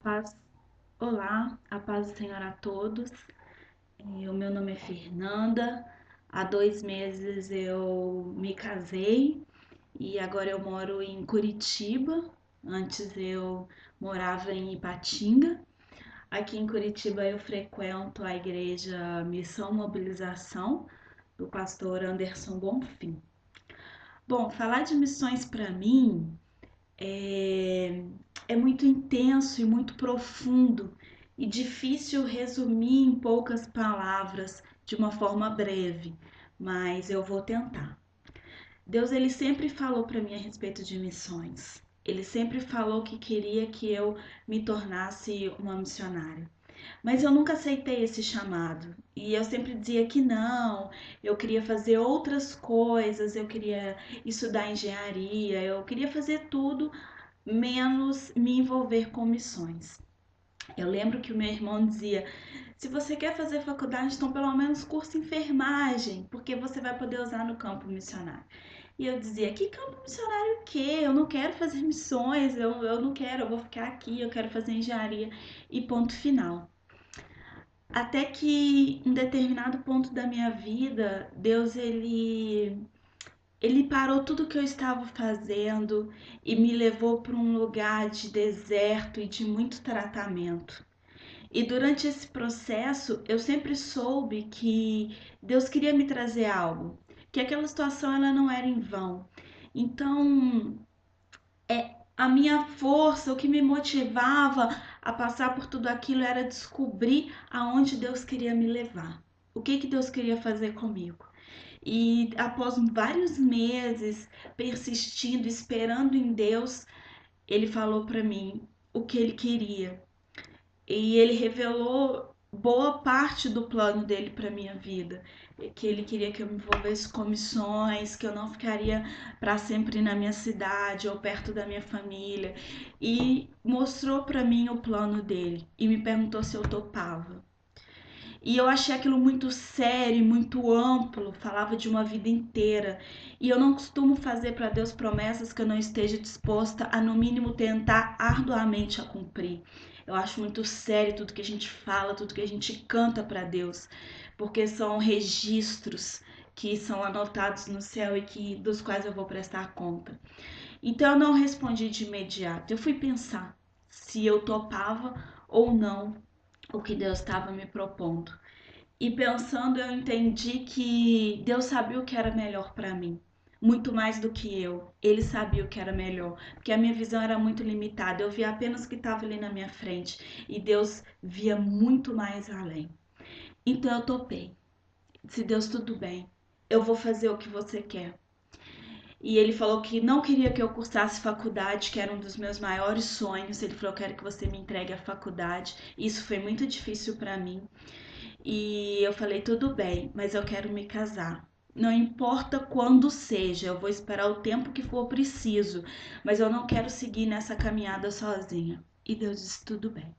Paz, olá, a paz do Senhor a todos. O meu nome é Fernanda. Há 2 meses eu me casei e agora eu moro em Curitiba. Antes eu morava em Ipatinga. Aqui em Curitiba eu frequento a igreja Missão Mobilização do pastor Anderson Bonfim. Bom, falar de missões para mim é, é muito intenso e muito profundo e difícil resumir em poucas palavras de uma forma breve, mas eu vou tentar. Deus ele sempre falou para mim a respeito de missões. Ele sempre falou que queria que eu me tornasse uma missionária. Mas eu nunca aceitei esse chamado. E eu sempre dizia que não, eu queria fazer outras coisas, eu queria estudar engenharia, eu queria fazer tudo menos me envolver com missões. Eu lembro que o meu irmão dizia: se você quer fazer faculdade, então pelo menos curso enfermagem, porque você vai poder usar no campo missionário. E eu dizia: que campo missionário o quê? Eu não quero fazer missões, eu não quero, eu vou ficar aqui, eu quero fazer engenharia e ponto final. Até que em determinado ponto da minha vida, Deus ele parou tudo que eu estava fazendo e me levou para um lugar de deserto e de muito tratamento. E durante esse processo, eu sempre soube que Deus queria me trazer algo, que aquela situação ela não era em vão. Então, a minha força, o que me motivava a passar por tudo aquilo era descobrir aonde Deus queria me levar. O que Deus queria fazer comigo. E após vários meses persistindo, esperando em Deus, ele falou para mim o que ele queria. E ele revelou boa parte do plano dele para minha vida, que ele queria que eu me envolvesse com missões, que eu não ficaria para sempre na minha cidade ou perto da minha família, e mostrou para mim o plano dele e me perguntou se eu topava. E eu achei aquilo muito sério, muito amplo, falava de uma vida inteira. E eu não costumo fazer para Deus promessas que eu não esteja disposta a, no mínimo, tentar arduamente a cumprir. Eu acho muito sério tudo que a gente fala, tudo que a gente canta para Deus, porque são registros que são anotados no céu e que dos quais eu vou prestar conta. Então eu não respondi de imediato. Eu fui pensar se eu topava ou não o que Deus estava me propondo. E pensando, eu entendi que Deus sabia o que era melhor para mim, muito mais do que eu. Ele sabia o que era melhor, porque a minha visão era muito limitada. Eu via apenas o que estava ali na minha frente e Deus via muito mais além. Então eu topei. Se Deus tudo bem, eu vou fazer o que você quer. E ele falou que não queria que eu cursasse faculdade, que era um dos meus maiores sonhos. Ele falou: eu quero que você me entregue a faculdade. Isso foi muito difícil para mim. E eu falei: tudo bem, mas eu quero me casar. Não importa quando seja, eu vou esperar o tempo que for preciso, mas eu não quero seguir nessa caminhada sozinha. E Deus disse: tudo bem.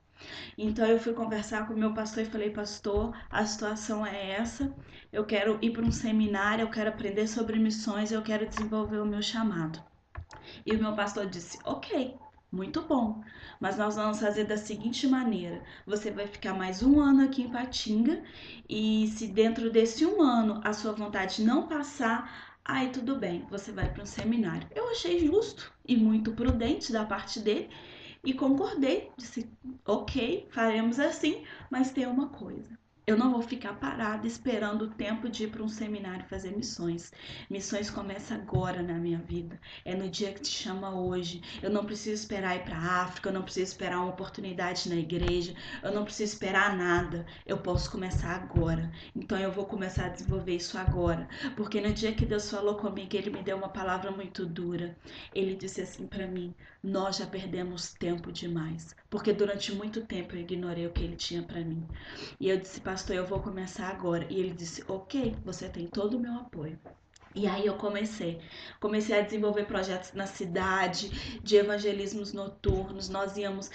Então eu fui conversar com o meu pastor e falei: pastor, a situação é essa. Eu quero ir para um seminário, eu quero aprender sobre missões, eu quero desenvolver o meu chamado. E o meu pastor disse: ok, muito bom, mas nós vamos fazer da seguinte maneira: você vai ficar mais um ano aqui em Patinga, e se dentro desse um ano a sua vontade não passar, aí tudo bem, você vai para um seminário. Eu achei justo e muito prudente da parte dele e concordei. Disse: ok, faremos assim, mas tem uma coisa. Eu não vou ficar parada esperando o tempo de ir para um seminário fazer missões. Missões começa agora na minha vida. É no dia que te chama hoje. Eu não preciso esperar ir para a África, eu não preciso esperar uma oportunidade na igreja, eu não preciso esperar nada. Eu posso começar agora. Então eu vou começar a desenvolver isso agora. Porque no dia que Deus falou comigo, ele me deu uma palavra muito dura. Ele disse assim para mim: nós já perdemos tempo demais, porque durante muito tempo eu ignorei o que ele tinha para mim. E eu disse: pastor, eu vou começar agora. E ele disse: ok, você tem todo o meu apoio. E aí eu comecei a desenvolver projetos na cidade, de evangelismos noturnos. Nós íamos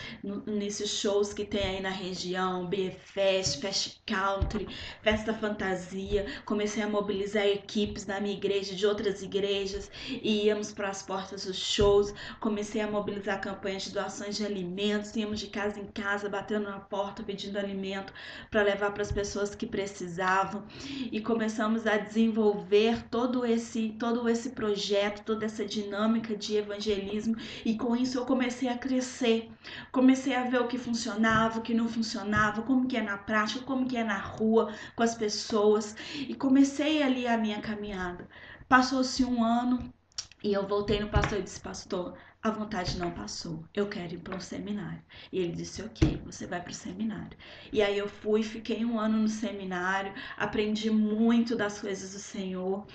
nesses shows que tem aí na região, BFest, Fest Country, Festa Fantasia. Comecei a mobilizar equipes na minha igreja, de outras igrejas, e íamos para as portas dos shows. Comecei a mobilizar campanhas de doações de alimentos, íamos de casa em casa, batendo na porta, pedindo alimento para levar para as pessoas que precisavam. E começamos a desenvolver todo esse projeto, toda essa dinâmica de evangelismo, e com isso eu comecei a crescer. Comecei a ver o que funcionava, o que não funcionava, como que é na prática, como que é na rua com as pessoas, e comecei ali a minha caminhada. Passou-se um ano, e eu voltei no pastor e disse: pastor, a vontade não passou, eu quero ir para um seminário. E ele disse: ok, você vai para o seminário. E aí eu fui, fiquei um ano no seminário, aprendi muito das coisas do Senhor.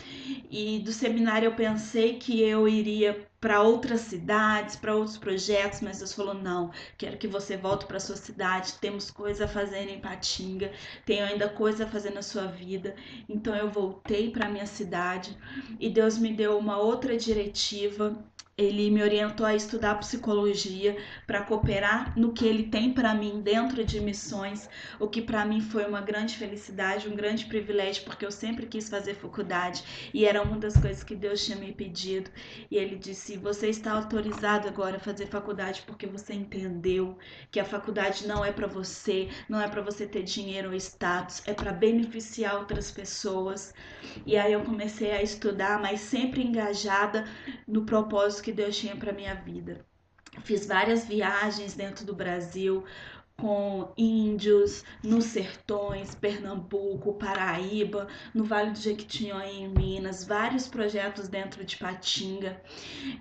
E do seminário eu pensei que eu iria para outras cidades, para outros projetos, mas Deus falou: não, quero que você volte para sua cidade, temos coisa a fazer em Patinga, tenho ainda coisa a fazer na sua vida. Então eu voltei para minha cidade e Deus me deu uma outra diretiva. Ele me orientou a estudar psicologia para cooperar no que ele tem para mim dentro de missões, o que para mim foi uma grande felicidade, um grande privilégio, porque eu sempre quis fazer faculdade e era uma das coisas que Deus tinha me pedido. E ele disse: você está autorizado agora a fazer faculdade porque você entendeu que a faculdade não é para você, não é para você ter dinheiro ou status, é para beneficiar outras pessoas. E aí eu comecei a estudar, mas sempre engajada no propósito que Deus tinha para minha vida. Fiz várias viagens dentro do Brasil com índios, nos sertões, Pernambuco, Paraíba, no Vale do Jequitinhonha em Minas, vários projetos dentro de Patinga.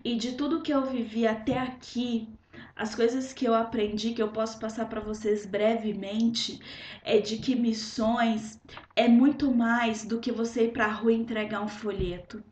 E de tudo que eu vivi até aqui, as coisas que eu aprendi, que eu posso passar para vocês brevemente, é de que missões é muito mais do que você ir para a rua e entregar um folheto.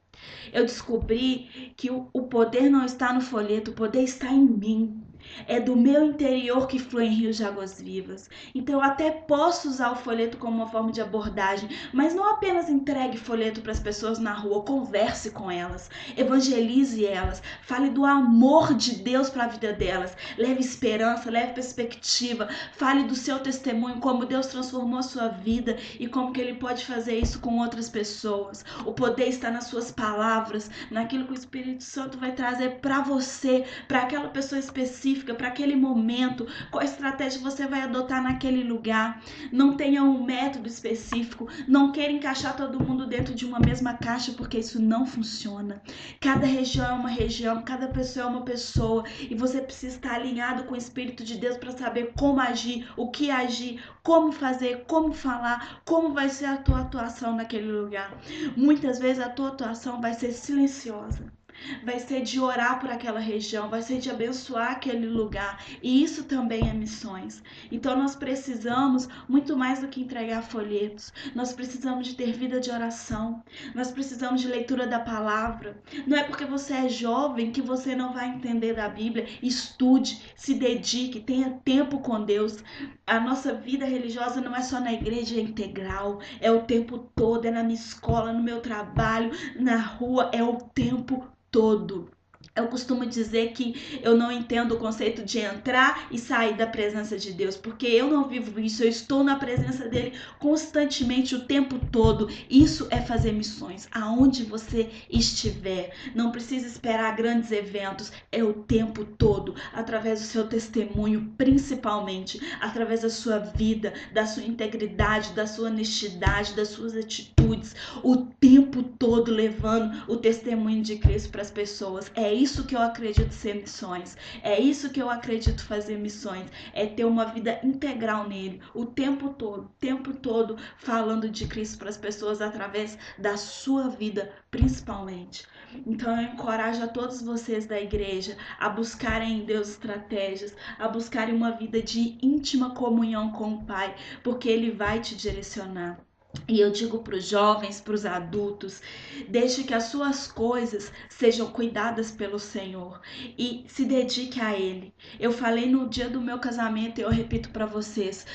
Eu descobri que o poder não está no folheto, o poder está em mim. É do meu interior que fluem rios de águas vivas. Então eu até posso usar o folheto como uma forma de abordagem, mas não apenas entregue folheto para as pessoas na rua, converse com elas, evangelize elas, fale do amor de Deus para a vida delas, leve esperança, leve perspectiva, fale do seu testemunho, como Deus transformou a sua vida e como que Ele pode fazer isso com outras pessoas. O poder está nas suas palavras, naquilo que o Espírito Santo vai trazer para você, para aquela pessoa específica, para aquele momento, qual estratégia você vai adotar naquele lugar. Não tenha um método específico, não queira encaixar todo mundo dentro de uma mesma caixa, porque isso não funciona. Cada região é uma região, cada pessoa é uma pessoa, e você precisa estar alinhado com o Espírito de Deus para saber como agir, o que agir, como fazer, como falar, como vai ser a tua atuação naquele lugar. Muitas vezes a tua atuação vai ser silenciosa, vai ser de orar por aquela região, vai ser de abençoar aquele lugar. E isso também é missões. Então nós precisamos muito mais do que entregar folhetos. Nós precisamos de ter vida de oração. Nós precisamos de leitura da palavra. Não é porque você é jovem que você não vai entender da Bíblia. Estude, se dedique, tenha tempo com Deus. A nossa vida religiosa não é só na igreja, é integral, é o tempo todo, é na minha escola, no meu trabalho, na rua, é o tempo todo. Eu costumo dizer que eu não entendo o conceito de entrar e sair da presença de Deus, porque eu não vivo isso, eu estou na presença dele constantemente, o tempo todo. Isso é fazer missões, aonde você estiver. Não precisa esperar grandes eventos, é o tempo todo, através do seu testemunho, principalmente, através da sua vida, da sua integridade, da sua honestidade, das suas atitudes, o tempo todo levando o testemunho de Cristo para as pessoas. É isso que eu acredito ser missões. É isso que eu acredito fazer missões. É ter uma vida integral nele, o tempo todo falando de Cristo para as pessoas através da sua vida, principalmente. Então eu encorajo a todos vocês da igreja a buscarem em Deus estratégias, a buscarem uma vida de íntima comunhão com o Pai, porque Ele vai te direcionar. E eu digo para os jovens, para os adultos, deixe que as suas coisas sejam cuidadas pelo Senhor e se dedique a Ele. Eu falei no dia do meu casamento e eu repito para vocês: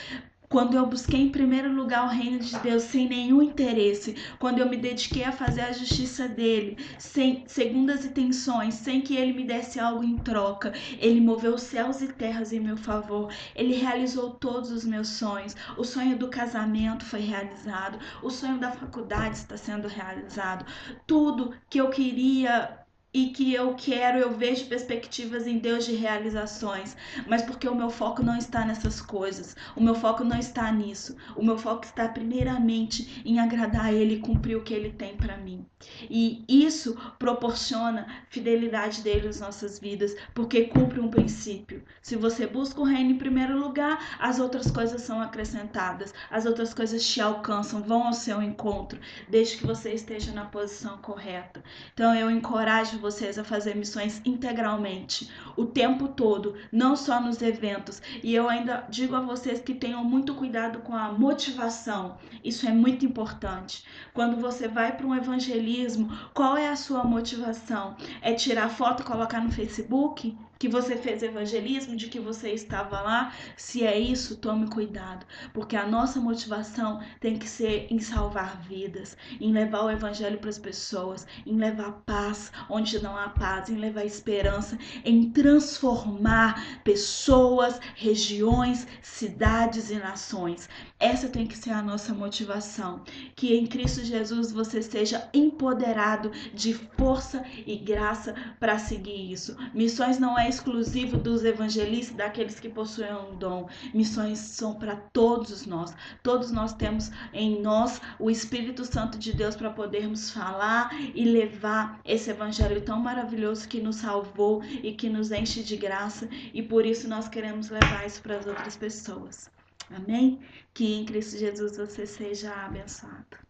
quando eu busquei em primeiro lugar o reino de Deus sem nenhum interesse, quando eu me dediquei a fazer a justiça dele, sem segundas intenções, sem que ele me desse algo em troca, ele moveu céus e terras em meu favor, ele realizou todos os meus sonhos. O sonho do casamento foi realizado, o sonho da faculdade está sendo realizado, tudo que eu queria e que eu quero, eu vejo perspectivas em Deus de realizações, mas porque o meu foco não está nessas coisas, o meu foco não está nisso, o meu foco está primeiramente em agradar a Ele e cumprir o que Ele tem para mim. E isso proporciona fidelidade dele nas nossas vidas, porque cumpre um princípio. Se você busca o reino em primeiro lugar, as outras coisas são acrescentadas, as outras coisas te alcançam, vão ao seu encontro, desde que você esteja na posição correta. Então eu encorajo vocês a fazer missões integralmente, o tempo todo, não só nos eventos. E eu ainda digo a vocês que tenham muito cuidado com a motivação. Isso é muito importante. Quando você vai para um evangelismo, qual é a sua motivação? É tirar foto e colocar no Facebook? Que você fez evangelismo, de que você estava lá? Se é isso, tome cuidado, porque a nossa motivação tem que ser em salvar vidas, em levar o evangelho para as pessoas, em levar paz onde não há paz, em levar esperança, em transformar pessoas, regiões, cidades e nações. Essa tem que ser a nossa motivação. Que em Cristo Jesus você seja empoderado de força e graça para seguir isso. Missões não é exclusivo dos evangelistas, daqueles que possuem um dom. Missões são para todos nós. Todos nós temos em nós o Espírito Santo de Deus para podermos falar e levar esse evangelho tão maravilhoso que nos salvou e que nos enche de graça, e por isso nós queremos levar isso para as outras pessoas. Amém? Que em Cristo Jesus você seja abençoado.